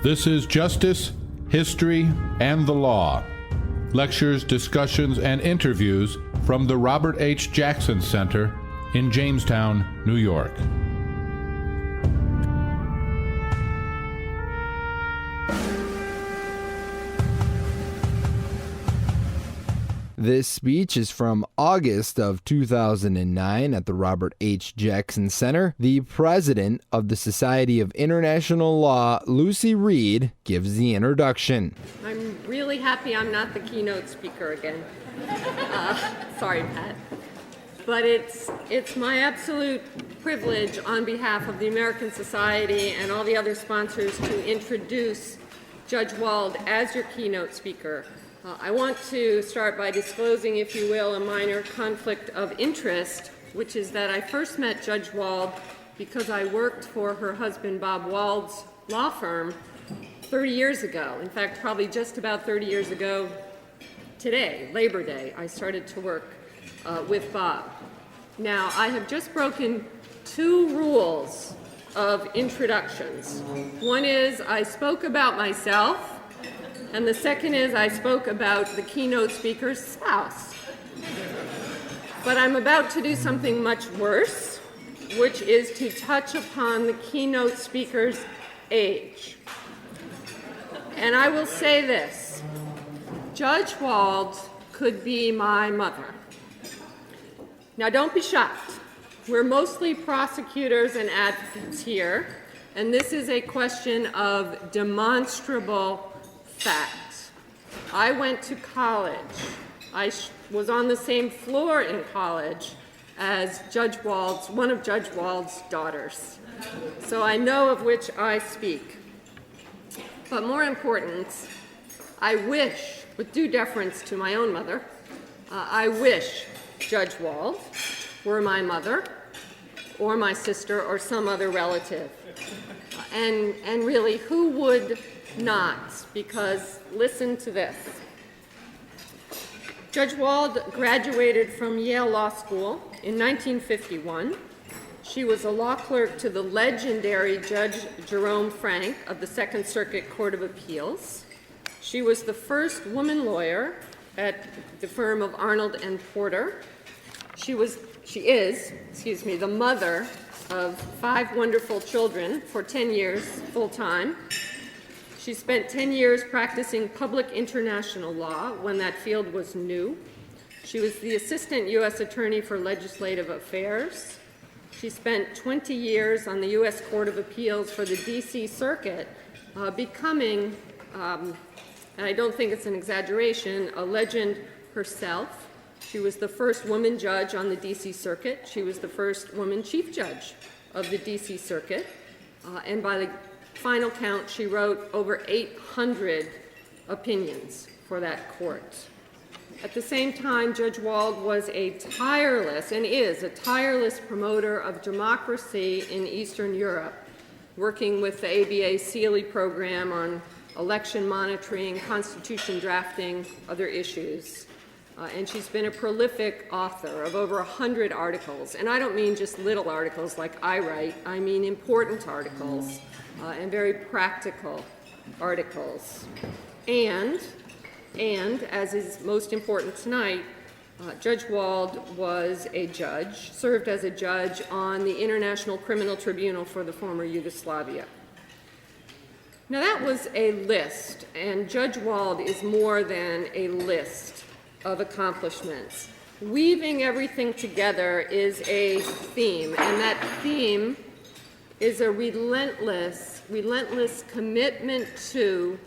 This is Justice, History, and the Law. Lectures, discussions, and interviews from the Robert H. Jackson Center in Jamestown, New York. This speech is from August of 2009 at the Robert H. Jackson Center. The president of the Society of International Law, Lucy Reed, gives the introduction. I'm really happy I'm not the keynote speaker again. Sorry, Pat. But it's my absolute privilege on behalf of the American Society and all the other sponsors to introduce Judge Wald as your keynote speaker. I want to start by disclosing, if you will, a minor conflict of interest, which is that I first met Judge Wald because I worked for her husband Bob Wald's law firm 30 years ago. In fact, probably just about 30 years ago today, Labor Day, I started to work with Bob. Now, I have just broken two rules of introductions. One is I spoke about myself, and the second is I spoke about the keynote speaker's spouse. But I'm about to do something much worse, which is to touch upon the keynote speaker's age. And I will say this, Judge Wald could be my mother. Now don't be shocked. We're mostly prosecutors and advocates here, and this is a question of demonstrable fact. I went to college. I was on the same floor in college as one of Judge Wald's daughters. So I know of which I speak. But more important, I wish, with due deference to my own mother, I wish Judge Wald were my mother or my sister or some other relative. And really, who would not? Because listen to this. Judge Wald graduated from Yale Law School in 1951. She was a law clerk to the legendary Judge Jerome Frank of the Second Circuit Court of Appeals. She was the first woman lawyer at the firm of Arnold and Porter. She is the mother of 5 wonderful children for 10 years full-time. She spent 10 years practicing public international law when that field was new. She was the assistant U.S. attorney for legislative affairs. She spent 20 years on the U.S. Court of Appeals for the D.C. Circuit, becoming, and I don't think it's an exaggeration, a legend herself. She was the first woman judge on the D.C. Circuit. She was the first woman chief judge of the D.C. Circuit. And by the final count, she wrote over 800 opinions for that court. At the same time, Judge Wald was a tireless promoter of democracy in Eastern Europe, working with the ABA Sealy program on election monitoring, constitution drafting, other issues. And she's been a prolific author of over 100 articles. And I don't mean just little articles like I write, I mean important articles. And very practical articles. And as is most important tonight, Judge Wald was a judge, served as a judge on the International Criminal Tribunal for the former Yugoslavia. Now that was a list, and Judge Wald is more than a list of accomplishments. Weaving everything together is a theme, and that theme is a relentless commitment to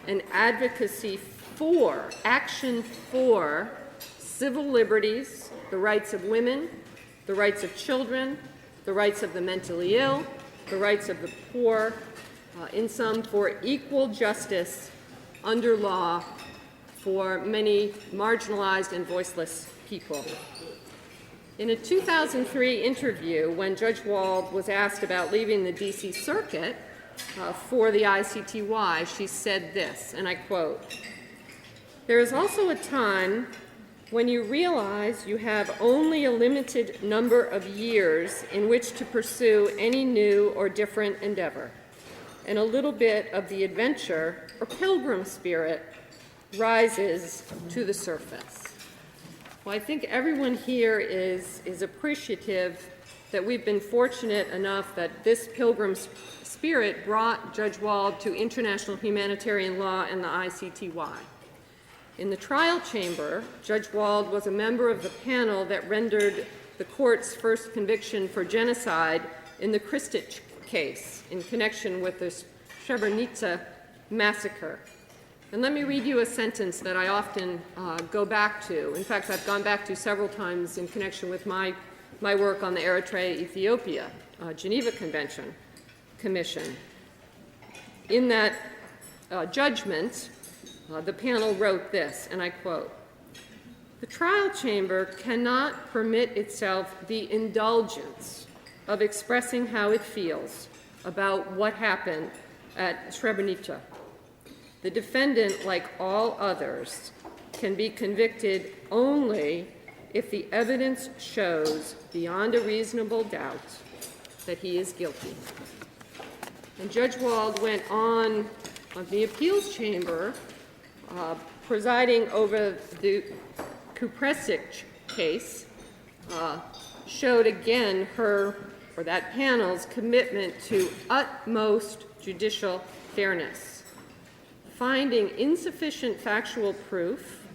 an advocacy for, action for civil liberties, the rights of women, the rights of children, the rights of the mentally ill, the rights of the poor, in sum, for equal justice under law for many marginalized and voiceless people. In a 2003 interview, when Judge Wald was asked about leaving the D.C. Circuit for the ICTY, she said this, and I quote, "There is also a time when you realize you have only a limited number of years in which to pursue any new or different endeavor. and a little bit of the adventure or pilgrim spirit rises to the surface. Well, I think everyone here is appreciative that we've been fortunate enough that this pilgrim spirit brought Judge Wald to International Humanitarian Law and the ICTY. In the trial chamber, Judge Wald was a member of the panel that rendered the court's first conviction for genocide in the Kristich case in connection with the Srebrenica massacre. And let me read you a sentence that I often go back to. In fact, I've gone back to several times in connection with my work on the Eritrea-Ethiopia Geneva Commission. In that judgment, the panel wrote this, and I quote, "The trial chamber cannot permit itself the indulgence of expressing how it feels about what happened at Srebrenica. The defendant, like all others, can be convicted only if the evidence shows beyond a reasonable doubt that he is guilty." And Judge Wald went on the appeals chamber, presiding over the Kupresic case, showed again that panel's commitment to utmost judicial fairness. Finding insufficient factual proof,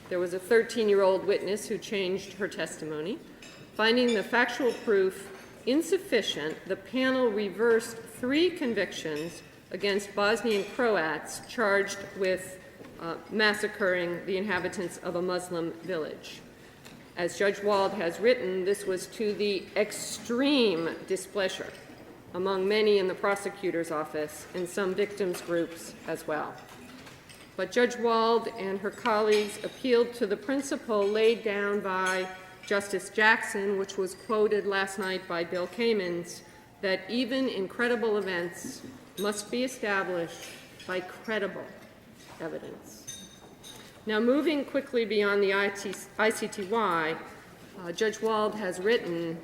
there was a 13-year-old witness who changed her testimony. Finding the factual proof insufficient, the panel reversed 3 convictions against Bosnian Croats charged with massacring the inhabitants of a Muslim village. As Judge Wald has written, this was to the extreme displeasure among many in the prosecutor's office and some victims' groups as well. But Judge Wald and her colleagues appealed to the principle laid down by Justice Jackson, which was quoted last night by Bill Kamens, that even incredible events must be established by credible evidence. Now, moving quickly beyond the ICTY, Judge Wald has written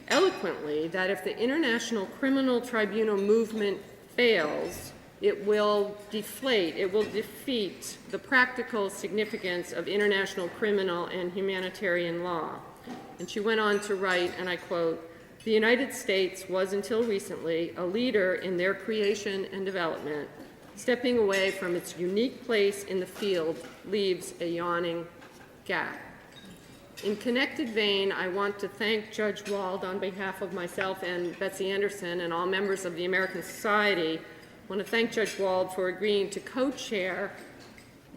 eloquently that if the International Criminal Tribunal movement fails, it will defeat the practical significance of international criminal and humanitarian law. And she went on to write, and I quote, "The United States was until recently a leader in their creation and development. Stepping away from its unique place in the field leaves a yawning gap." In connected vein, I want to thank Judge Wald on behalf of myself and Betsy Anderson and all members of the American Society. I want to thank Judge Wald for agreeing to co-chair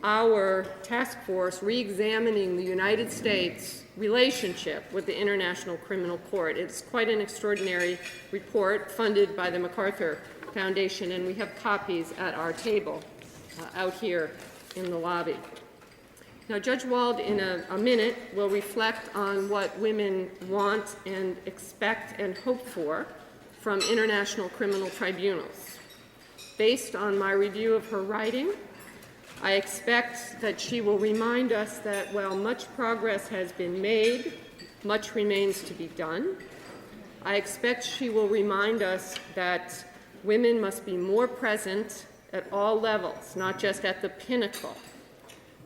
our task force re-examining the United States' relationship with the International Criminal Court. It's quite an extraordinary report funded by the MacArthur Foundation, and we have copies at our table out here in the lobby. Now, Judge Wald, in a minute, will reflect on what women want and expect and hope for from international criminal tribunals. Based on my review of her writing, I expect that she will remind us that while much progress has been made, much remains to be done. I expect she will remind us that women must be more present at all levels, not just at the pinnacle.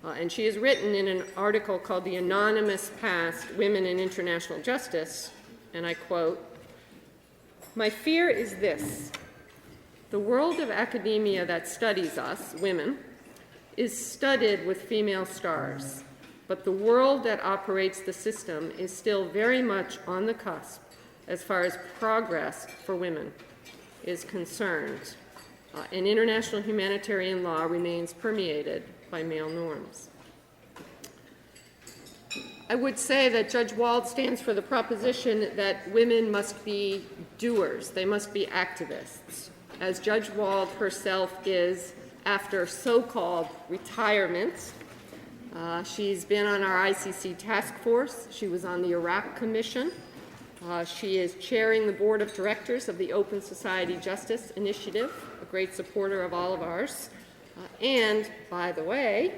And she has written in an article called "The Anonymous Past, Women in International Justice," and I quote, "My fear is this: the world of academia that studies us, women, is studded with female stars, but the world that operates the system is still very much on the cusp as far as progress for women is concerned, and international humanitarian law remains permeated by male norms." I would say that Judge Wald stands for the proposition that women must be doers, they must be activists, as Judge Wald herself is after so-called retirement. She's been on our ICC task force. She was on the Iraq Commission. She is chairing the board of directors of the Open Society Justice Initiative, a great supporter of all of ours. And, by the way,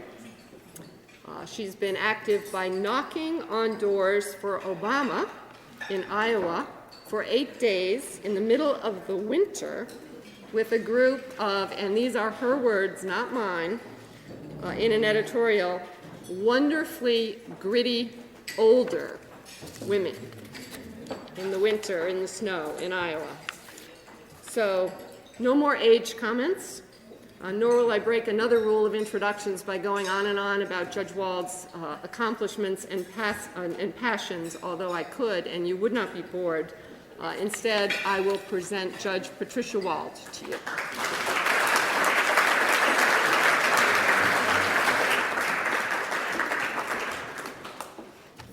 she's been active by knocking on doors for Obama in Iowa for 8 days in the middle of the winter with a group of, and these are her words, not mine, in an editorial, wonderfully gritty older women in the winter, in the snow, in Iowa. So no more age comments, nor will I break another rule of introductions by going on and on about Judge Wald's accomplishments and passions, although I could, and you would not be bored. Instead, I will present Judge Patricia Wald to you.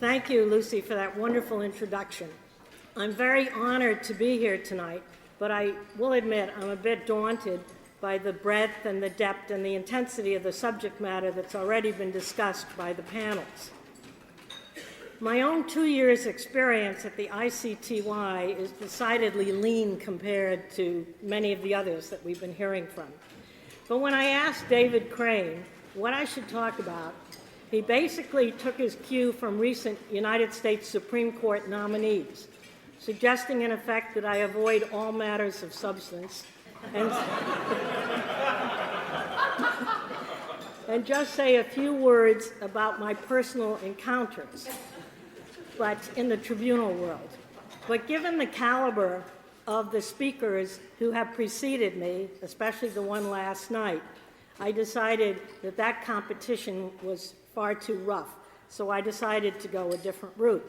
Thank you, Lucy, for that wonderful introduction. I'm very honored to be here tonight, but I will admit I'm a bit daunted by the breadth and the depth and the intensity of the subject matter that's already been discussed by the panels. My own 2 years' experience at the ICTY is decidedly lean compared to many of the others that we've been hearing from. But when I asked David Crane what I should talk about, he basically took his cue from recent United States Supreme Court nominees, suggesting in effect that I avoid all matters of substance and just say a few words about my personal encounters, but in the tribunal world. But given the caliber of the speakers who have preceded me, especially the one last night, I decided that that competition was far too rough, so I decided to go a different route.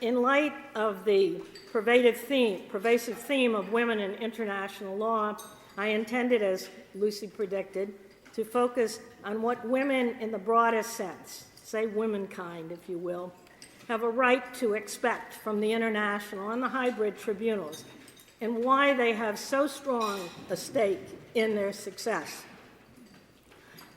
In light of the pervasive theme of women in international law, I intended, as Lucy predicted, to focus on what women in the broadest sense, say womankind if you will, have a right to expect from the international and the hybrid tribunals, and why they have so strong a stake in their success.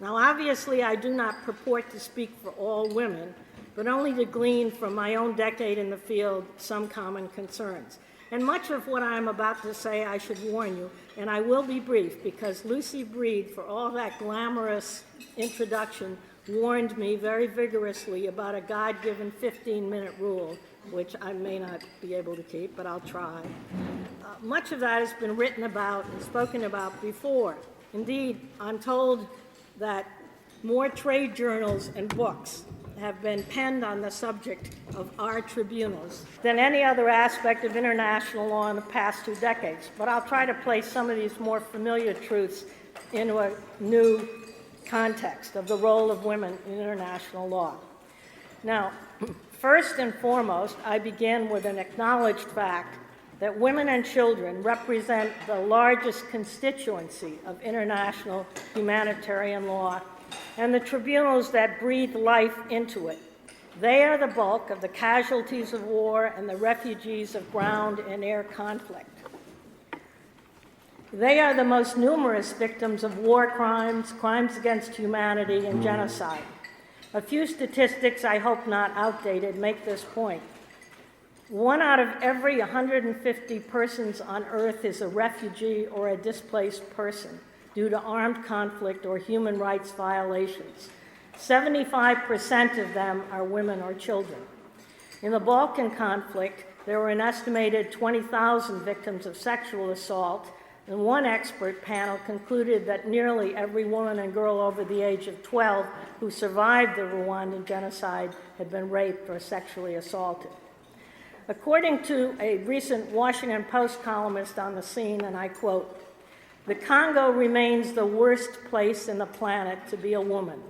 Now, obviously, I do not purport to speak for all women, but only to glean from my own decade in the field some common concerns. And much of what I'm about to say, I should warn you, and I will be brief, because Lucy Breed, for all that glamorous introduction, warned me very vigorously about a God-given 15-minute rule, which I may not be able to keep, but I'll try. Much of that has been written about and spoken about before. Indeed, I'm told that more trade journals and books have been penned on the subject of our tribunals than any other aspect of international law in the past 2 decades. But I'll try to place some of these more familiar truths into a new context of the role of women in international law. Now, first and foremost, I begin with an acknowledged fact that women and children represent the largest constituency of international humanitarian law and the tribunals that breathe life into it. They are the bulk of the casualties of war and the refugees of ground and air conflict. They are the most numerous victims of war crimes, crimes against humanity, and genocide. A few statistics, I hope not outdated, make this point. 1 out of every 150 persons on Earth is a refugee or a displaced person due to armed conflict or human rights violations. 75% of them are women or children. In the Balkan conflict, there were an estimated 20,000 victims of sexual assault, and one expert panel concluded that nearly every woman and girl over the age of 12 who survived the Rwandan genocide had been raped or sexually assaulted. According to a recent Washington Post columnist on the scene, and I quote, "The Congo remains the worst place in the planet to be a woman.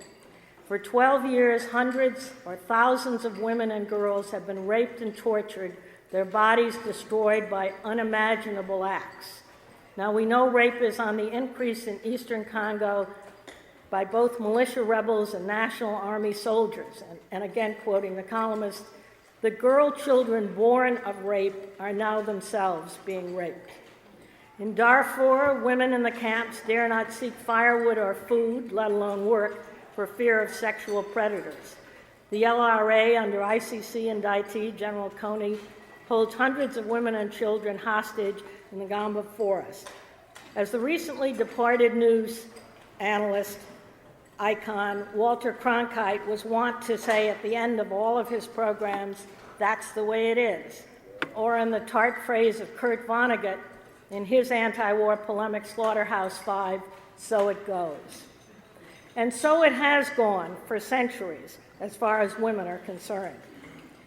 For 12 years, hundreds or thousands of women and girls have been raped and tortured, their bodies destroyed by unimaginable acts. Now, we know rape is on the increase in eastern Congo by both militia rebels and National Army soldiers." And again, quoting the columnist, "The girl children born of rape are now themselves being raped. In Darfur, women in the camps dare not seek firewood or food, let alone work, for fear of sexual predators. The LRA, under ICC indictee General Coney, holds hundreds of women and children hostage in the Gamba forest. As the recently departed news analyst icon Walter Cronkite was wont to say at the end of all of his programs, "That's the way it is." Or in the tart phrase of Kurt Vonnegut, in his anti-war polemic Slaughterhouse-Five, "So it goes." And so it has gone for centuries, as far as women are concerned.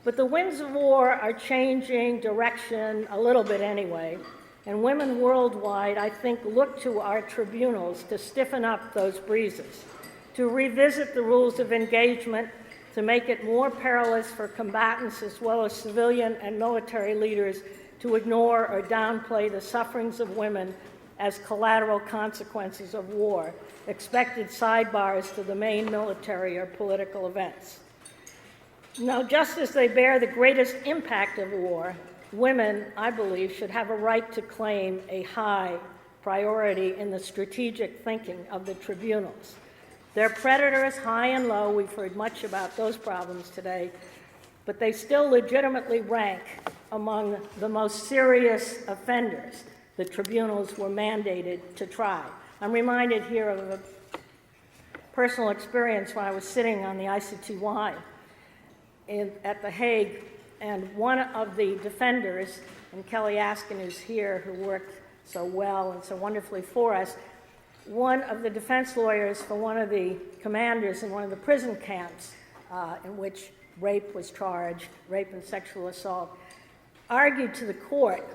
But the winds of war are changing direction a little bit anyway, and women worldwide, I think, look to our tribunals to stiffen up those breezes, to revisit the rules of engagement, to make it more perilous for combatants as well as civilian and military leaders to ignore or downplay the sufferings of women as collateral consequences of war, expected sidebars to the main military or political events. Now, just as they bear the greatest impact of war, women, I believe, should have a right to claim a high priority in the strategic thinking of the tribunals. They're predators high and low. We've heard much about those problems today, but they still legitimately rank among the most serious offenders the tribunals were mandated to try. I'm reminded here of a personal experience when I was sitting on the ICTY at The Hague, and one of the defenders, and Kelly Askin, who's here, who worked so well and so wonderfully for us, one of the defense lawyers for one of the commanders in one of the prison camps in which rape was charged, rape and sexual assault, argued to the court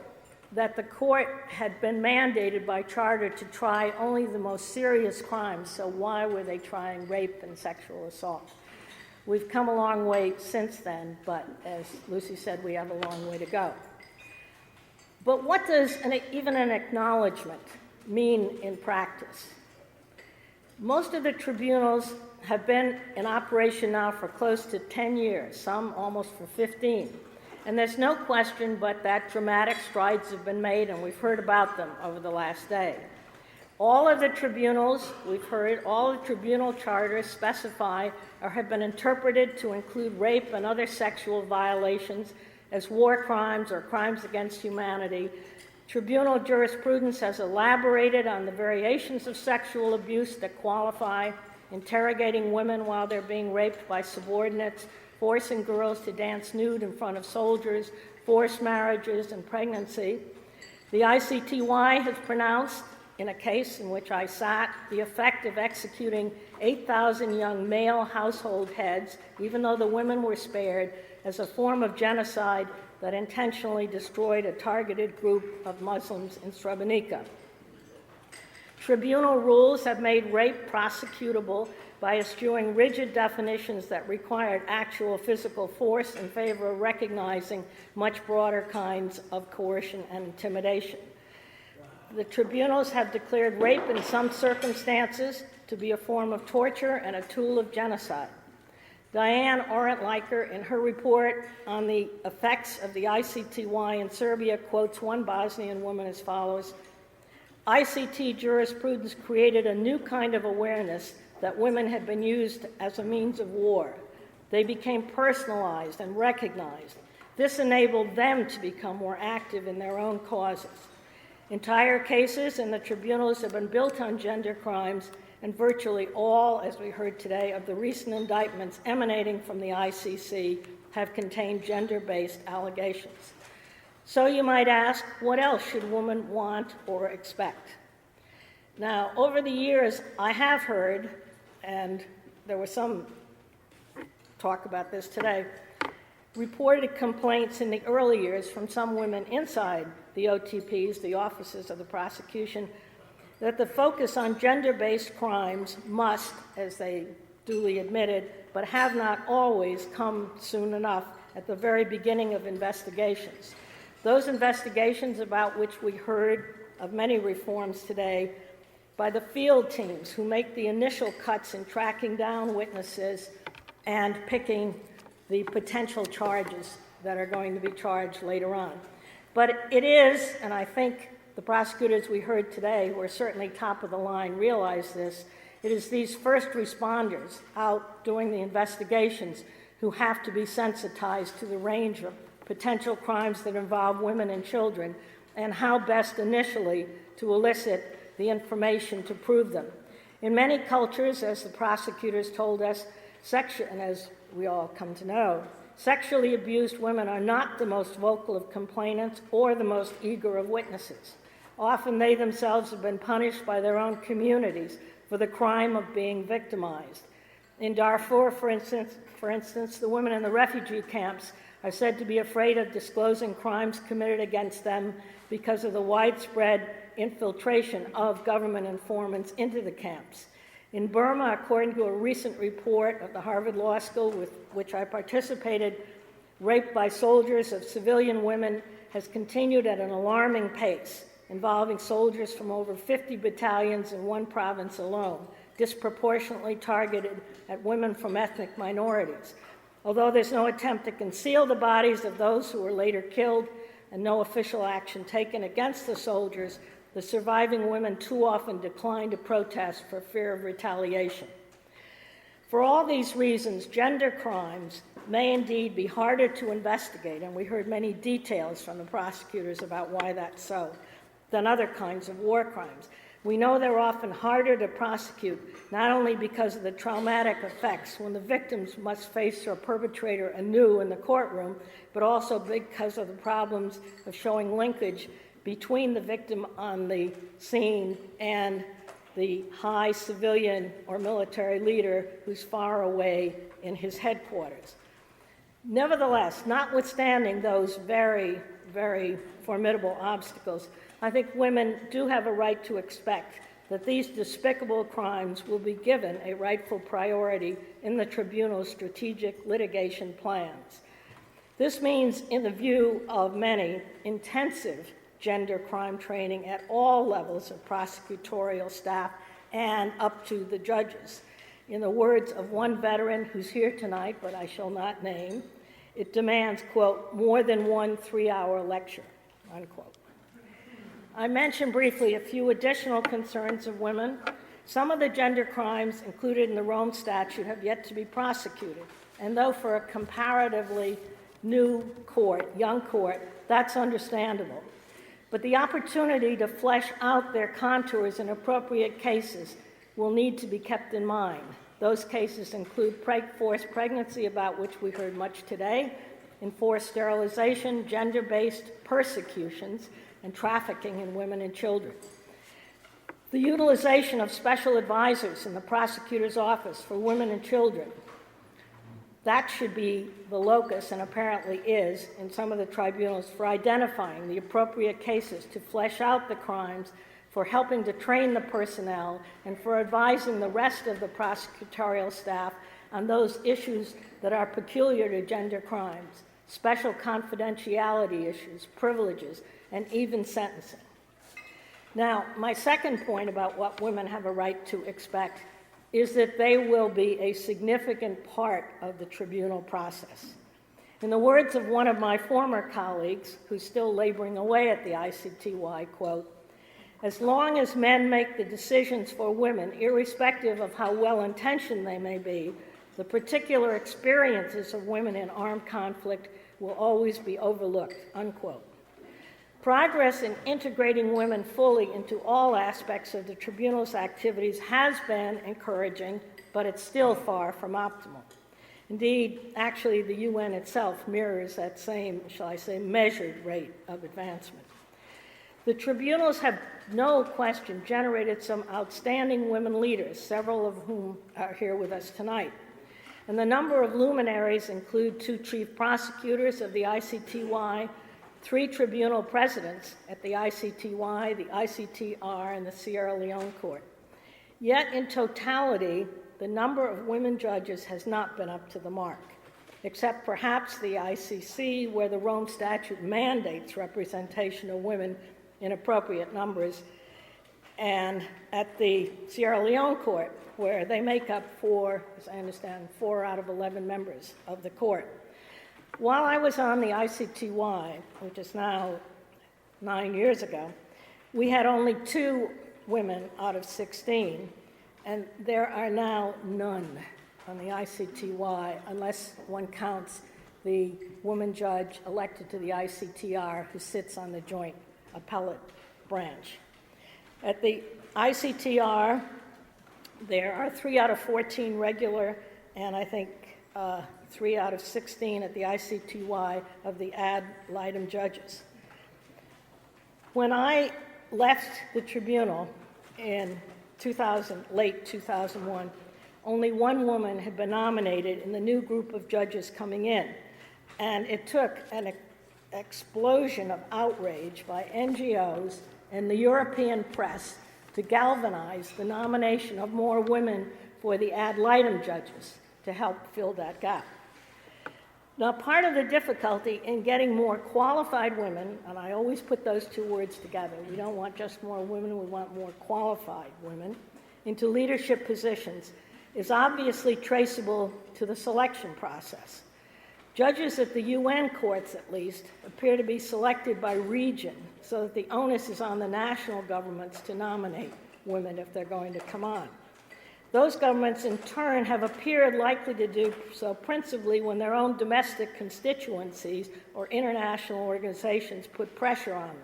that the court had been mandated by charter to try only the most serious crimes, so why were they trying rape and sexual assault? We've come a long way since then, but as Lucy said, we have a long way to go. But what does even an acknowledgement mean in practice? Most of the tribunals have been in operation now for close to 10 years, some almost for 15. And there's no question but that dramatic strides have been made, and we've heard about them over the last day. All of the tribunals, we've heard, all the tribunal charters specify or have been interpreted to include rape and other sexual violations as war crimes or crimes against humanity. Tribunal jurisprudence has elaborated on the variations of sexual abuse that qualify: interrogating women while they're being raped by subordinates, forcing girls to dance nude in front of soldiers, forced marriages, and pregnancy. The ICTY has pronounced, in a case in which I sat, the effect of executing 8,000 young male household heads, even though the women were spared, as a form of genocide that intentionally destroyed a targeted group of Muslims in Srebrenica. Tribunal rules have made rape prosecutable by eschewing rigid definitions that required actual physical force in favor of recognizing much broader kinds of coercion and intimidation. The tribunals have declared rape in some circumstances to be a form of torture and a tool of genocide. Diane Orentliker, in her report on the effects of the ICTY in Serbia, quotes one Bosnian woman as follows: "ICT jurisprudence created a new kind of awareness that women had been used as a means of war. They became personalized and recognized. This enabled them to become more active in their own causes. Entire cases in the tribunals have been built on gender crimes, and virtually all, as we heard today, of the recent indictments emanating from the ICC have contained gender-based allegations." So you might ask, what else should women want or expect? Now, over the years, I have heard, and there was some talk about this today, reported complaints in the early years from some women inside the OTPs, the offices of the prosecution, that the focus on gender-based crimes must, as they duly admitted, but have not always come soon enough at the very beginning of investigations. Those investigations about which we heard of many reforms today by the field teams who make the initial cuts in tracking down witnesses and picking the potential charges that are going to be charged later on. But it is, and I think the prosecutors we heard today, who are certainly top of the line, realize this, it is these first responders out doing the investigations who have to be sensitized to the range of potential crimes that involve women and children, and how best initially to elicit the information to prove them. In many cultures, as the prosecutors told us, and as we all come to know, sexually abused women are not the most vocal of complainants or the most eager of witnesses. Often they themselves have been punished by their own communities for the crime of being victimized. In Darfur, for instance, the women in the refugee camps are said to be afraid of disclosing crimes committed against them because of the widespread infiltration of government informants into the camps. In Burma, according to a recent report of the Harvard Law School with which I participated, rape by soldiers of civilian women has continued at an alarming pace, involving soldiers from over 50 battalions in one province alone, disproportionately targeted at women from ethnic minorities. Although there's no attempt to conceal the bodies of those who were later killed and no official action taken against the soldiers, the surviving women too often decline to protest for fear of retaliation. For all these reasons, gender crimes may indeed be harder to investigate, and we heard many details from the prosecutors about why that's so, than other kinds of war crimes. We know they're often harder to prosecute, not only because of the traumatic effects when the victims must face their perpetrator anew in the courtroom, but also because of the problems of showing linkage between the victim on the scene and the high civilian or military leader who's far away in his headquarters. Nevertheless, notwithstanding those very, very formidable obstacles, I think women do have a right to expect that these despicable crimes will be given a rightful priority in the tribunal's strategic litigation plans. This means, in the view of many, intensive gender crime training at all levels of prosecutorial staff and up to the judges. In the words of one veteran who's here tonight, but I shall not name, it demands, quote, more than one 3-hour lecture, unquote. I mentioned briefly a few additional concerns of women. Some of the gender crimes included in the Rome Statute have yet to be prosecuted, and though for a comparatively new court, young court, that's understandable. But the opportunity to flesh out their contours in appropriate cases will need to be kept in mind. Those cases include forced pregnancy, about which we heard much today, enforced sterilization, gender-based persecutions, and trafficking in women and children. The utilization of special advisors in the prosecutor's office for women and children, that should be the locus, and apparently is, in some of the tribunals for identifying the appropriate cases to flesh out the crimes, for helping to train the personnel, and for advising the rest of the prosecutorial staff on those issues that are peculiar to gender crimes, special confidentiality issues, privileges, and even sentencing. Now, my second point about what women have a right to expect is that they will be a significant part of the tribunal process. In the words of one of my former colleagues, who's still laboring away at the ICTY, quote, as long as men make the decisions for women, irrespective of how well-intentioned they may be, the particular experiences of women in armed conflict will always be overlooked, unquote. Progress in integrating women fully into all aspects of the tribunal's activities has been encouraging, but it's still far from optimal. Indeed, actually, the UN itself mirrors that same, shall I say, measured rate of advancement. The tribunals have, no question, generated some outstanding women leaders, several of whom are here with us tonight. And the number of luminaries include 2 chief prosecutors of the ICTY, 3 tribunal presidents at the ICTY, the ICTR, and the Sierra Leone Court. Yet, in totality, the number of women judges has not been up to the mark, except perhaps the ICC, where the Rome Statute mandates representation of women in appropriate numbers, and at the Sierra Leone Court, where they make up 4, as I understand, 4 out of 11 members of the court. While I was on the ICTY, which is now 9 years ago, we had only 2 women out of 16, and there are now none on the ICTY, unless one counts the woman judge elected to the ICTR who sits on the joint appellate branch. At the ICTR, there are 3 out of 14 regular, and I think 3 out of 16 at the ICTY of the ad litem judges. When I left the tribunal in late 2001, only one woman had been nominated in the new group of judges coming in. And it took an explosion of outrage by NGOs and the European press to galvanize the nomination of more women for the ad litem judges to help fill that gap. Now, part of the difficulty in getting more qualified women, and I always put those two words together, we don't want just more women, we want more qualified women, into leadership positions, is obviously traceable to the selection process. Judges at the UN courts, at least, appear to be selected by region, so that the onus is on the national governments to nominate women if they're going to come on. Those governments, in turn, have appeared likely to do so principally when their own domestic constituencies or international organizations put pressure on them.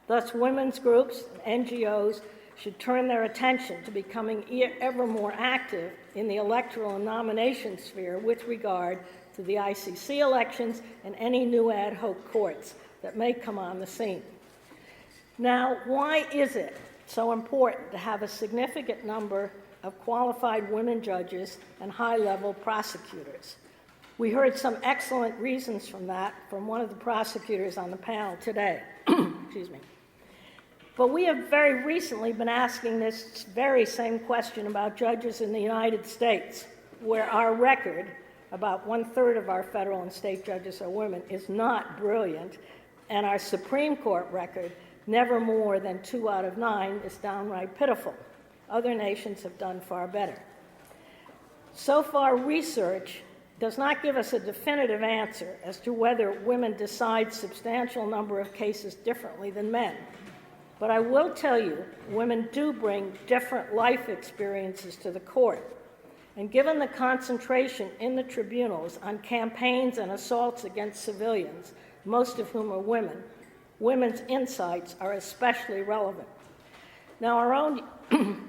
Thus, women's groups and NGOs should turn their attention to becoming ever more active in the electoral and nomination sphere with regard to the ICC elections and any new ad hoc courts that may come on the scene. Now, why is it so important to have a significant number of qualified women judges and high-level prosecutors? We heard some excellent reasons from that from one of the prosecutors on the panel today. Excuse me. But we have very recently been asking this very same question about judges in the United States, where our record, about 1/3 of our federal and state judges are women, is not brilliant, and our Supreme Court record, never more than 2 out of 9, is downright pitiful. Other nations have done far better. So far, research does not give us a definitive answer as to whether women decide substantial number of cases differently than men. But I will tell you, women do bring different life experiences to the court. And given the concentration in the tribunals on campaigns and assaults against civilians, most of whom are women, women's insights are especially relevant. Now, our own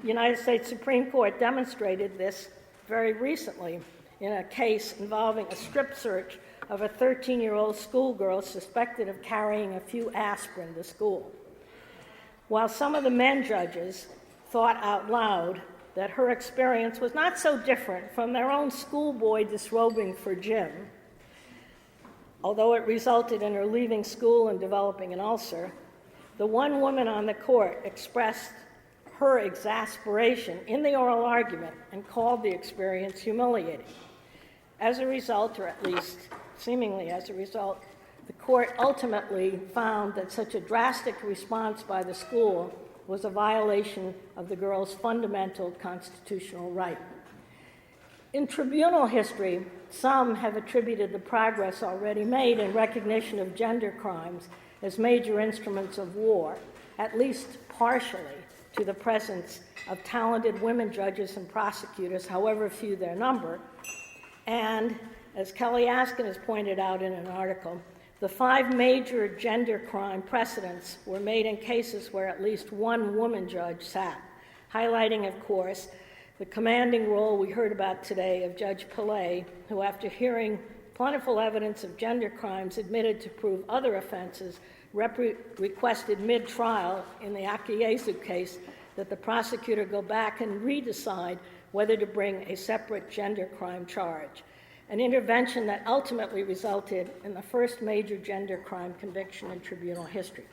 United States Supreme Court demonstrated this very recently in a case involving a strip search of a 13-year-old schoolgirl suspected of carrying a few aspirin to school. While some of the men judges thought out loud that her experience was not so different from their own schoolboy disrobing for gym, although it resulted in her leaving school and developing an ulcer, the one woman on the court expressed her exasperation in the oral argument and called the experience humiliating. As a result, or at least seemingly as a result, the court ultimately found that such a drastic response by the school was a violation of the girl's fundamental constitutional right. In tribunal history, some have attributed the progress already made in recognition of gender crimes as major instruments of war, at least partially, to the presence of talented women judges and prosecutors, however few their number. And, as Kelly Askin has pointed out in an article, the 5 major gender crime precedents were made in cases where at least one woman judge sat, highlighting, of course, the commanding role we heard about today of Judge Pillay, who, after hearing plentiful evidence of gender crimes, admitted to prove other offenses, requested mid-trial in the Akiyesu case that the prosecutor go back and redecide whether to bring a separate gender crime charge, an intervention that ultimately resulted in the first major gender crime conviction in tribunal history.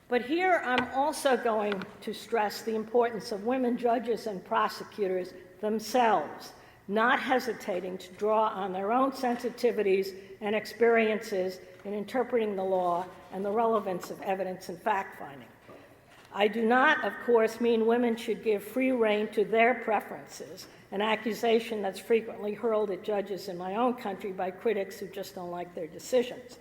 But here I'm also going to stress the importance of women judges and prosecutors themselves, not hesitating to draw on their own sensitivities and experiences in interpreting the law and the relevance of evidence and fact-finding. I do not, of course, mean women should give free rein to their preferences, an accusation that's frequently hurled at judges in my own country by critics who just don't like their decisions.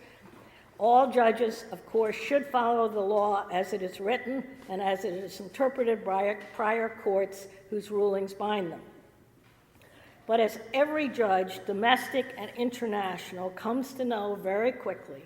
All judges, of course, should follow the law as it is written and as it is interpreted by prior courts whose rulings bind them. But as every judge, domestic and international, comes to know very quickly,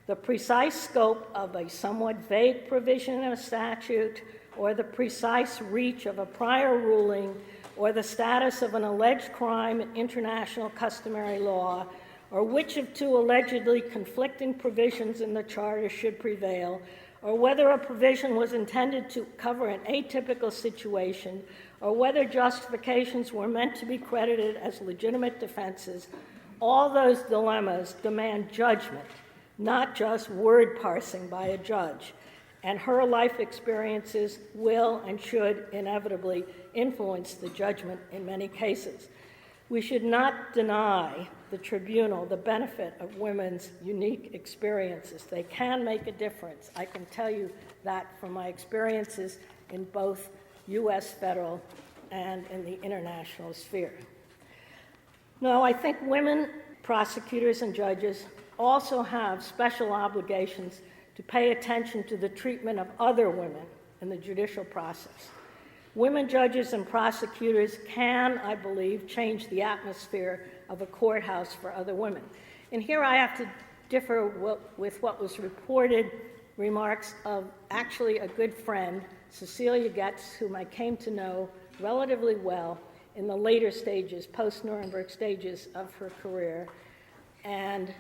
the precise scope of a somewhat vague provision in a statute, or the precise reach of a prior ruling, or the status of an alleged crime in international customary law, or which of 2 allegedly conflicting provisions in the Charter should prevail, or whether a provision was intended to cover an atypical situation, or whether justifications were meant to be credited as legitimate defenses, all those dilemmas demand judgment, not just word parsing by a judge. And her life experiences will and should inevitably influence the judgment in many cases. We should not deny the tribunal the benefit of women's unique experiences. They can make a difference. I can tell you that from my experiences in both U.S. federal and in the international sphere. No, I think women prosecutors and judges also have special obligations to pay attention to the treatment of other women in the judicial process. Women judges and prosecutors can, I believe, change the atmosphere of a courthouse for other women. And here I have to differ with what was reported remarks of actually a good friend, Cecilia Getz, whom I came to know relatively well in the later stages, post-Nuremberg stages of her career, and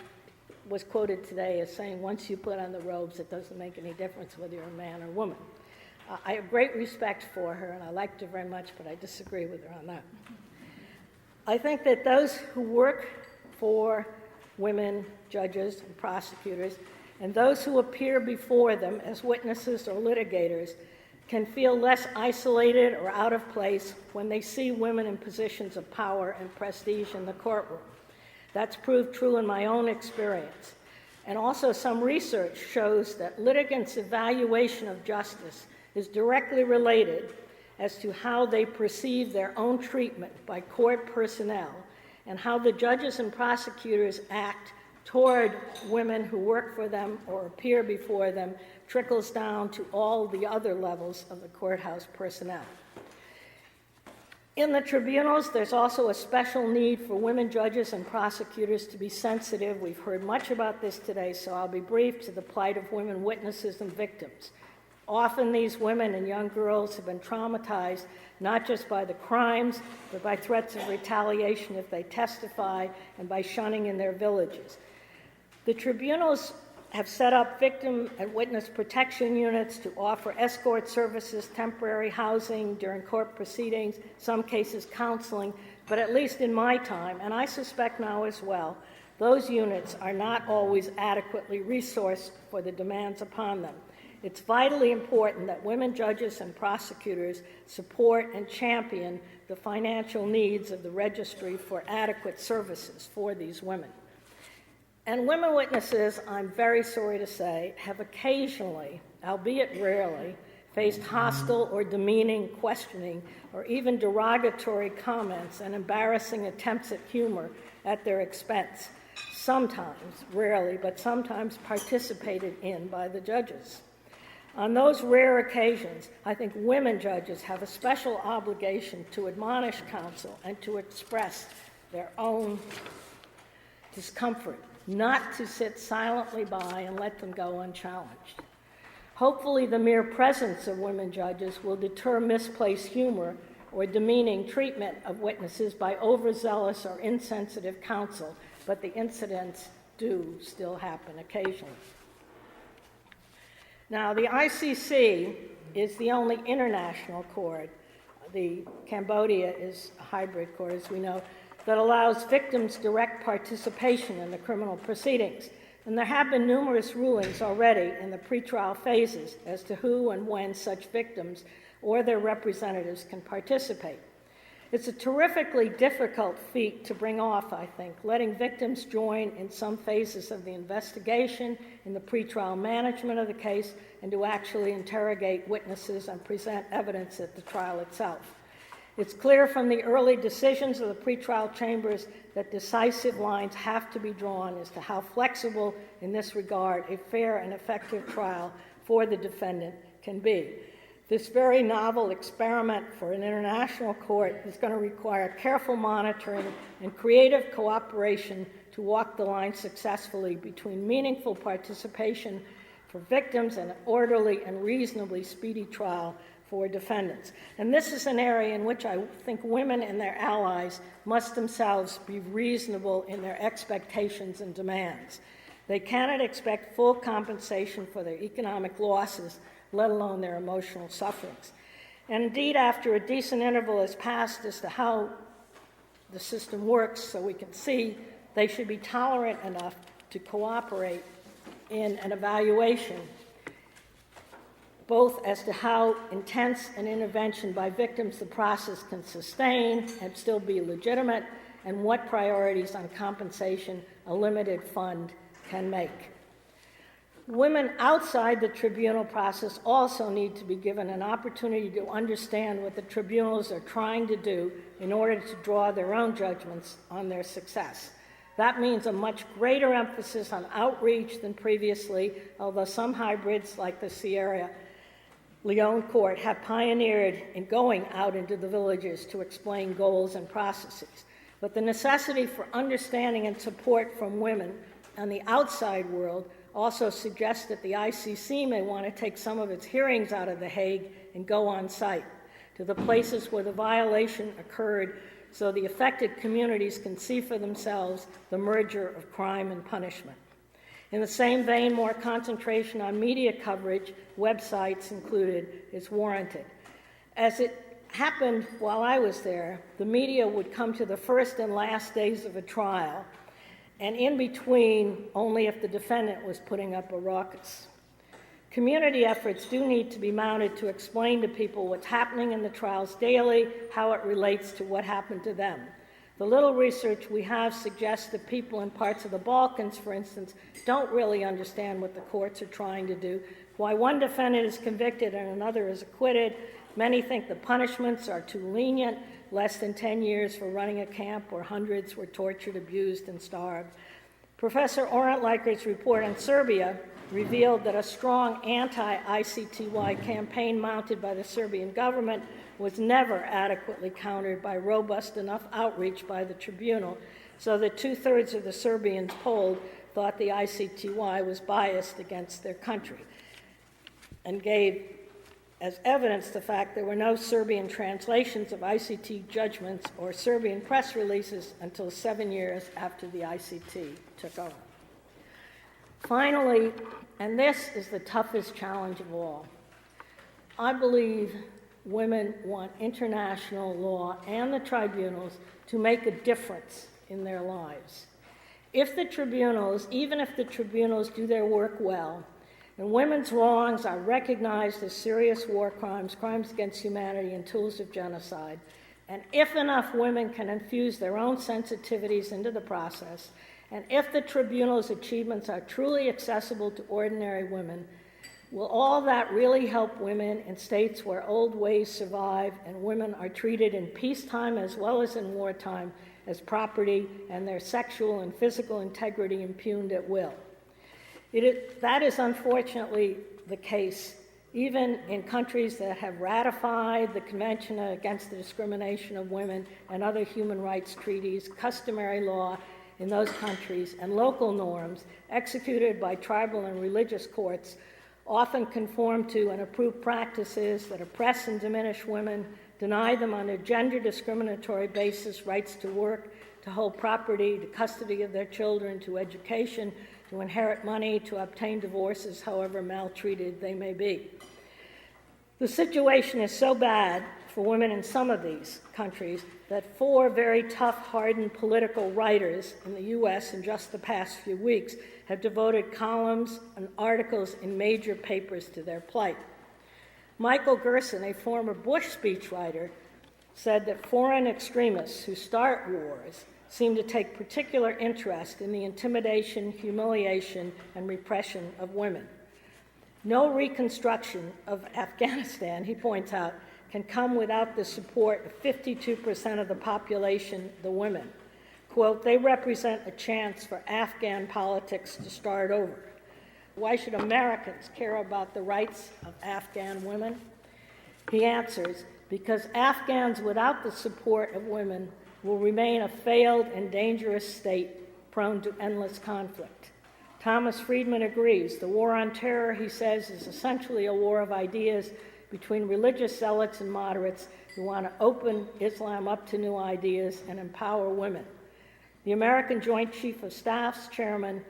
was quoted today as saying, once you put on the robes, it doesn't make any difference whether you're a man or woman. I have great respect for her, and I liked her very much, but I disagree with her on that. I think that those who work for women judges and prosecutors, and those who appear before them as witnesses or litigators, can feel less isolated or out of place when they see women in positions of power and prestige in the courtroom. That's proved true in my own experience. And also some research shows that litigants' evaluation of justice is directly related as to how they perceive their own treatment by court personnel and how the judges and prosecutors act toward women who work for them or appear before them trickles down to all the other levels of the courthouse personnel. In the tribunals, there's also a special need for women judges and prosecutors to be sensitive. We've heard much about this today, so I'll be brief, to the plight of women witnesses and victims. Often these women and young girls have been traumatized not just by the crimes, but by threats of retaliation if they testify and by shunning in their villages. The tribunals have set up victim and witness protection units to offer escort services, temporary housing during court proceedings, some cases counseling, but at least in my time, and I suspect now as well, those units are not always adequately resourced for the demands upon them. It's vitally important that women judges and prosecutors support and champion the financial needs of the registry for adequate services for these women. And women witnesses, I'm very sorry to say, have occasionally, albeit rarely, faced hostile or demeaning questioning or even derogatory comments and embarrassing attempts at humor at their expense. Sometimes, rarely, but sometimes participated in by the judges. On those rare occasions, I think women judges have a special obligation to admonish counsel and to express their own discomfort, not to sit silently by and let them go unchallenged. Hopefully, the mere presence of women judges will deter misplaced humor or demeaning treatment of witnesses by overzealous or insensitive counsel, but the incidents do still happen occasionally. Now, the ICC is the only international court, the Cambodia is a hybrid court, as we know, that allows victims direct participation in the criminal proceedings. And there have been numerous rulings already in the pretrial phases as to who and when such victims or their representatives can participate. It's a terrifically difficult feat to bring off, I think, letting victims join in some phases of the investigation, in the pretrial management of the case, and to actually interrogate witnesses and present evidence at the trial itself. It's clear from the early decisions of the pretrial chambers that decisive lines have to be drawn as to how flexible, in this regard, a fair and effective trial for the defendant can be. This very novel experiment for an international court is going to require careful monitoring and creative cooperation to walk the line successfully between meaningful participation for victims and an orderly and reasonably speedy trial for defendants. And this is an area in which I think women and their allies must themselves be reasonable in their expectations and demands. They cannot expect full compensation for their economic losses, let alone their emotional sufferings. And indeed, after a decent interval has passed as to how the system works, so we can see, they should be tolerant enough to cooperate in an evaluation, both as to how intense an intervention by victims the process can sustain and still be legitimate, and what priorities on compensation a limited fund can make. Women outside the tribunal process also need to be given an opportunity to understand what the tribunals are trying to do in order to draw their own judgments on their success. That means a much greater emphasis on outreach than previously, although some hybrids like the Sierra Leone Court have pioneered in going out into the villages to explain goals and processes. But the necessity for understanding and support from women and the outside world also suggests that the ICC may want to take some of its hearings out of The Hague and go on site to the places where the violation occurred, so the affected communities can see for themselves the merger of crime and punishment. In the same vein, more concentration on media coverage, websites included, is warranted. As it happened while I was there, the media would come to the first and last days of a trial, and in between, only if the defendant was putting up a ruckus. Community efforts do need to be mounted to explain to people what's happening in the trials daily, how it relates to what happened to them. The little research we have suggests that people in parts of the Balkans, for instance, don't really understand what the courts are trying to do, why one defendant is convicted and another is acquitted. Many think the punishments are too lenient, less than 10 years for running a camp where hundreds were tortured, abused, and starved. Professor Orentliker's report on Serbia revealed that a strong anti-ICTY campaign mounted by the Serbian government was never adequately countered by robust enough outreach by the tribunal, so that 2/3 of the Serbians polled thought the ICTY was biased against their country, and gave as evidence the fact there were no Serbian translations of ICT judgments or Serbian press releases until 7 years after the ICT took over. Finally, and this is the toughest challenge of all, I believe women want international law and the tribunals to make a difference in their lives. If the tribunals, even if the tribunals do their work well, and women's wrongs are recognized as serious war crimes, crimes against humanity, and tools of genocide, and if enough women can infuse their own sensitivities into the process, and if the tribunal's achievements are truly accessible to ordinary women, will all that really help women in states where old ways survive and women are treated in peacetime as well as in wartime as property and their sexual and physical integrity impugned at will? That is unfortunately the case, even in countries that have ratified the Convention Against the Discrimination of Women and other human rights treaties, customary law in those countries, and local norms executed by tribal and religious courts often conform to and approve practices that oppress and diminish women, deny them on a gender discriminatory basis rights to work, to hold property, to custody of their children, to education, to inherit money, to obtain divorces, however maltreated they may be. The situation is so bad for women in some of these countries that 4 very tough, hardened political writers in the U.S. in just the past few weeks have devoted columns and articles in major papers to their plight. Michael Gerson, a former Bush speechwriter, said that foreign extremists who start wars seem to take particular interest in the intimidation, humiliation, and repression of women. No reconstruction of Afghanistan, he points out, can come without the support of 52% of the population, the women. Quote, they represent a chance for Afghan politics to start over. Why should Americans care about the rights of Afghan women? He answers, because Afghans without the support of women will remain a failed and dangerous state prone to endless conflict. Thomas Friedman agrees. The war on terror, he says, is essentially a war of ideas between religious zealots and moderates who want to open Islam up to new ideas and empower women. The American Joint Chief of Staff's chairman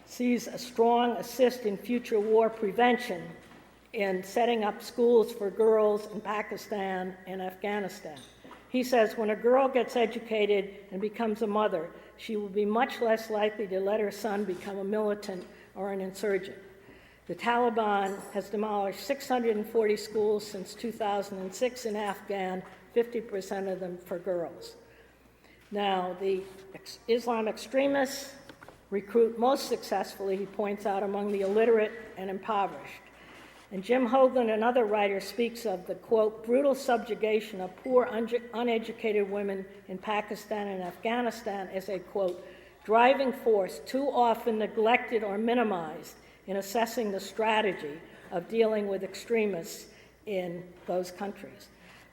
sees a strong assist in future war prevention in setting up schools for girls in Pakistan and Afghanistan. He says, when a girl gets educated and becomes a mother, she will be much less likely to let her son become a militant or an insurgent. The Taliban has demolished 640 schools since 2006 in Afghan, 50% of them for girls. Now, the Islam extremists recruit most successfully, he points out, among the illiterate and impoverished. And Jim Hoagland, another writer, speaks of the, quote, brutal subjugation of poor, uneducated women in Pakistan and Afghanistan as a, quote, driving force too often neglected or minimized in assessing the strategy of dealing with extremists in those countries.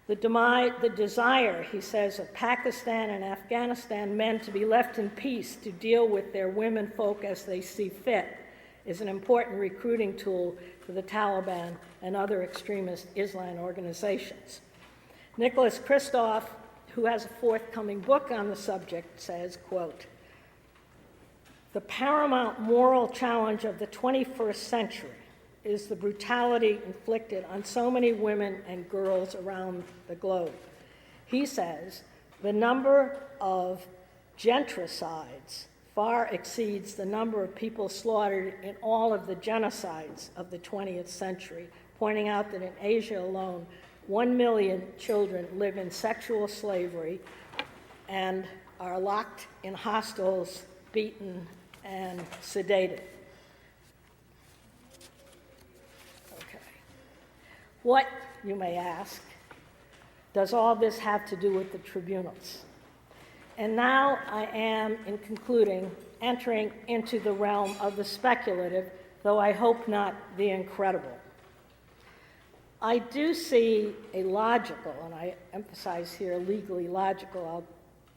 The desire, he says, of Pakistan and Afghanistan men to be left in peace to deal with their women folk as they see fit is an important recruiting tool for the Taliban and other extremist Islam organizations. Nicholas Kristof, who has a forthcoming book on the subject, says, quote, the paramount moral challenge of the 21st century is the brutality inflicted on so many women and girls around the globe. He says the number of gentricides far exceeds the number of people slaughtered in all of the genocides of the 20th century, pointing out that in Asia alone, 1 million children live in sexual slavery and are locked in hostels, beaten, and sedated. Okay. What, you may ask, does all this have to do with the tribunals? And now I am, in concluding, entering into the realm of the speculative, though I hope not the incredible. I do see a logical, and I emphasize here legally logical, I'll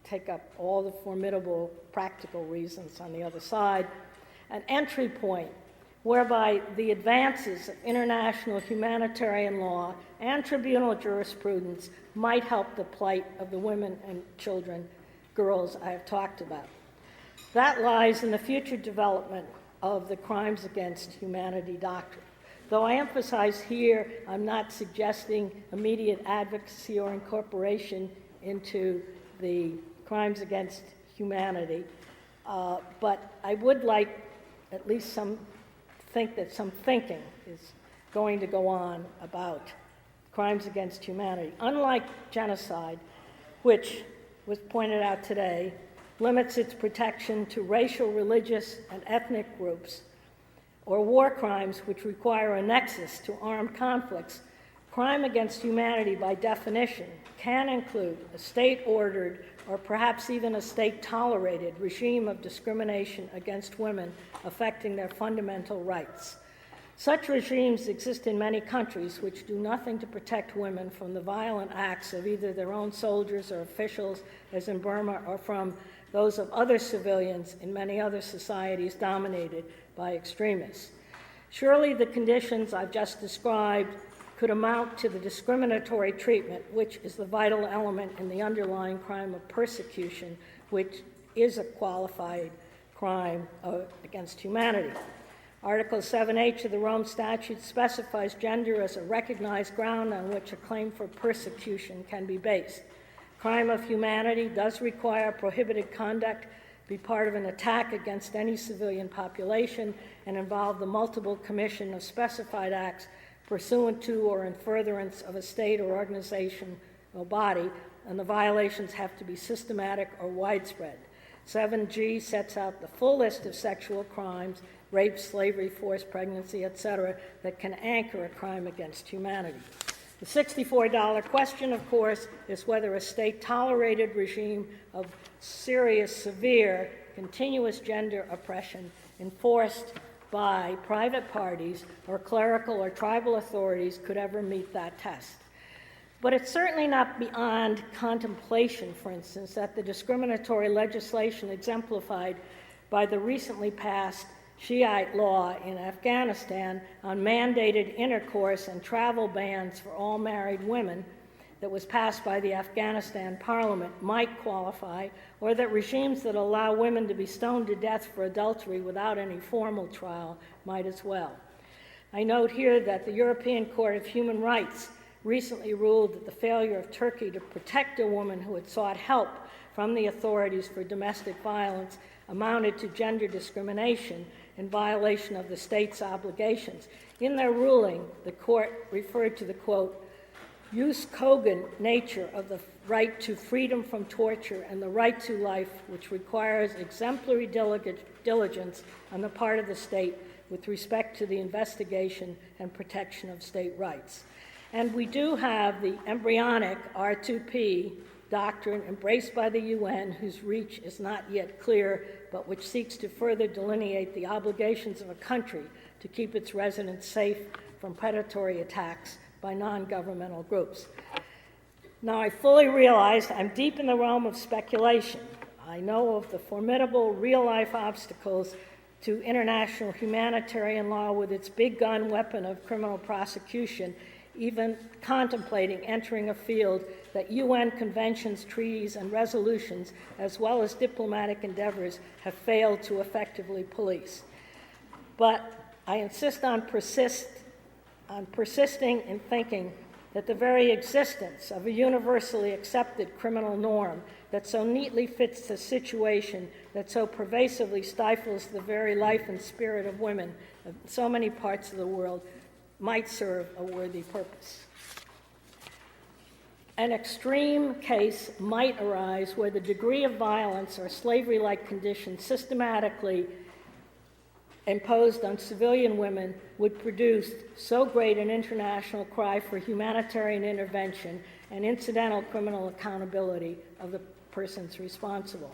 take up all the formidable practical reasons on the other side, an entry point whereby the advances of international humanitarian law and tribunal jurisprudence might help the plight of the women and children, girls I have talked about. That lies in the future development of the crimes against humanity doctrine. Though I emphasize here, I'm not suggesting immediate advocacy or incorporation into the crimes against humanity, but I would like at least think that some thinking is going to go on about crimes against humanity. Unlike genocide, which was pointed out today, limits its protection to racial, religious, and ethnic groups, or war crimes which require a nexus to armed conflicts, crime against humanity by definition can include a state-ordered or perhaps even a state-tolerated regime of discrimination against women affecting their fundamental rights. Such regimes exist in many countries which do nothing to protect women from the violent acts of either their own soldiers or officials, as in Burma, or from those of other civilians in many other societies dominated by extremists. Surely the conditions I've just described could amount to the discriminatory treatment, which is the vital element in the underlying crime of persecution, which is a qualified crime against humanity. Article 7H of the Rome Statute specifies gender as a recognized ground on which a claim for persecution can be based. Crime of humanity does require prohibited conduct be part of an attack against any civilian population and involve the multiple commission of specified acts pursuant to or in furtherance of a state or organization or body, and the violations have to be systematic or widespread. 7G sets out the full list of sexual crimes, rape, slavery, forced pregnancy, etc., that can anchor a crime against humanity. The $64 question, of course, is whether a state-tolerated regime of serious, severe, continuous gender oppression enforced by private parties or clerical or tribal authorities could ever meet that test. But it's certainly not beyond contemplation, for instance, that the discriminatory legislation exemplified by the recently passed Shiite law in Afghanistan on mandated intercourse and travel bans for all married women that was passed by the Afghanistan parliament might qualify, or that regimes that allow women to be stoned to death for adultery without any formal trial might as well. I note here that the European Court of Human Rights recently ruled that the failure of Turkey to protect a woman who had sought help from the authorities for domestic violence amounted to gender discrimination in violation of the state's obligations. In their ruling, the court referred to the, quote, jus cogens nature of the right to freedom from torture and the right to life, which requires exemplary diligence on the part of the state with respect to the investigation and protection of state rights. And we do have the embryonic R2P doctrine embraced by the UN, whose reach is not yet clear, but which seeks to further delineate the obligations of a country to keep its residents safe from predatory attacks by non-governmental groups. Now, I fully realize I'm deep in the realm of speculation. I know of the formidable real-life obstacles to international humanitarian law with its big gun weapon of criminal prosecution, even contemplating entering a field that UN conventions, treaties, and resolutions, as well as diplomatic endeavors, have failed to effectively police. But I insist on persisting in thinking that the very existence of a universally accepted criminal norm that so neatly fits the situation, that so pervasively stifles the very life and spirit of women in so many parts of the world, might serve a worthy purpose. An extreme case might arise where the degree of violence or slavery-like conditions systematically imposed on civilian women would produce so great an international cry for humanitarian intervention and incidental criminal accountability of the persons responsible.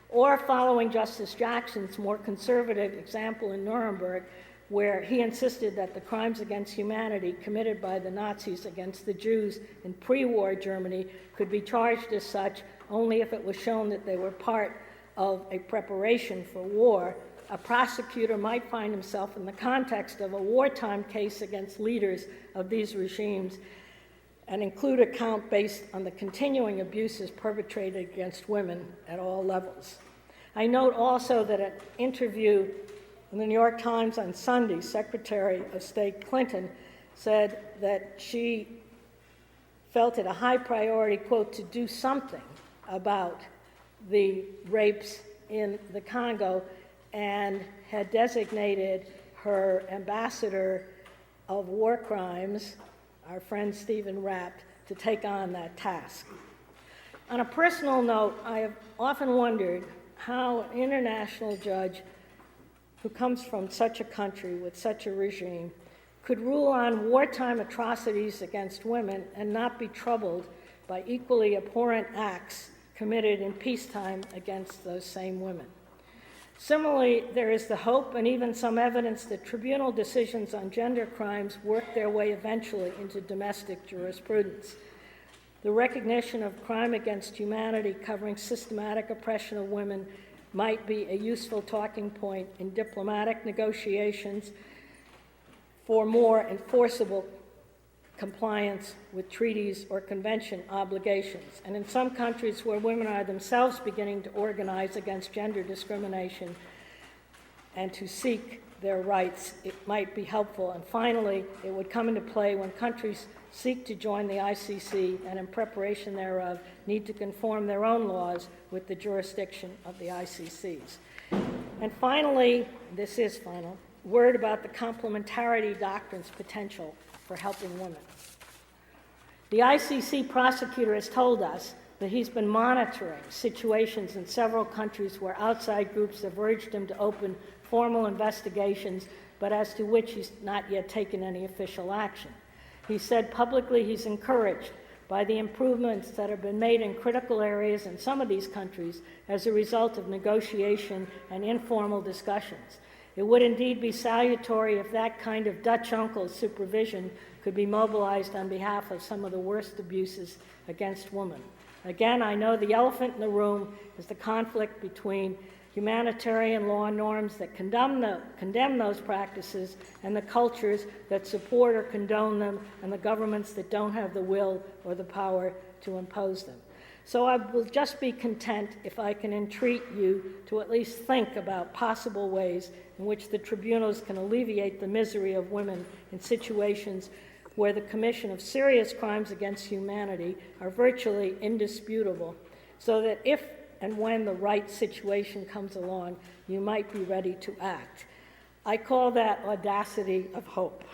Or following Justice Jackson's more conservative example in Nuremberg, where he insisted that the crimes against humanity committed by the Nazis against the Jews in pre-war Germany could be charged as such only if it was shown that they were part of a preparation for war, a prosecutor might find himself in the context of a wartime case against leaders of these regimes and include a count based on the continuing abuses perpetrated against women at all levels. I note also that an interview in the New York Times on Sunday, Secretary of State Clinton said that she felt it a high priority, quote, to do something about the rapes in the Congo, and had designated her ambassador of war crimes, our friend Stephen Rapp, to take on that task. On a personal note, I have often wondered how an international judge who comes from such a country with such a regime could rule on wartime atrocities against women and not be troubled by equally abhorrent acts committed in peacetime against those same women. Similarly, there is the hope and even some evidence that tribunal decisions on gender crimes work their way eventually into domestic jurisprudence. The recognition of crime against humanity covering systematic oppression of women might be a useful talking point in diplomatic negotiations for more enforceable compliance with treaties or convention obligations. And in some countries where women are themselves beginning to organize against gender discrimination and to seek their rights, it might be helpful. And finally, it would come into play when countries seek to join the ICC and in preparation thereof need to conform their own laws with the jurisdiction of the ICC's. And finally, this is final, word about the complementarity doctrine's potential for helping women. The ICC prosecutor has told us that he's been monitoring situations in several countries where outside groups have urged him to open formal investigations, but as to which he's not yet taken any official action. He said publicly he's encouraged by the improvements that have been made in critical areas in some of these countries as a result of negotiation and informal discussions. It would indeed be salutary if that kind of Dutch uncle supervision could be mobilized on behalf of some of the worst abuses against women. Again, I know the elephant in the room is the conflict between humanitarian law norms that condemn those practices, and the cultures that support or condone them, and the governments that don't have the will or the power to impose them. So I will just be content if I can entreat you to at least think about possible ways in which the tribunals can alleviate the misery of women in situations where the commission of serious crimes against humanity are virtually indisputable, so that if and when the right situation comes along, you might be ready to act. I call that audacity of hope.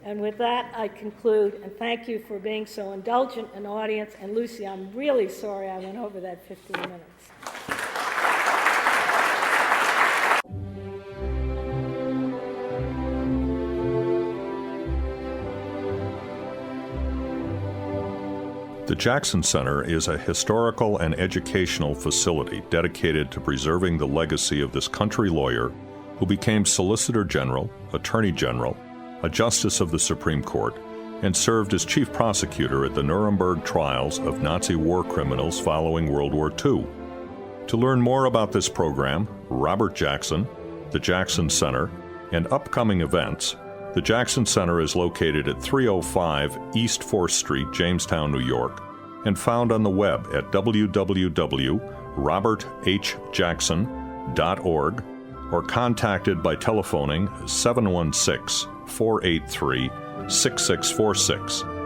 And with that, I conclude, and thank you for being so indulgent an audience. And Lucy, I'm really sorry I went over that 15 minutes. The Jackson Center is a historical and educational facility dedicated to preserving the legacy of this country lawyer who became Solicitor General, Attorney General, a Justice of the Supreme Court, and served as Chief Prosecutor at the Nuremberg trials of Nazi war criminals following World War II. To learn more about this program, Robert Jackson, the Jackson Center, and upcoming events, the Jackson Center is located at 305 East 4th Street, Jamestown, New York, and found on the web at www.roberthjackson.org or contacted by telephoning 716-483-6646.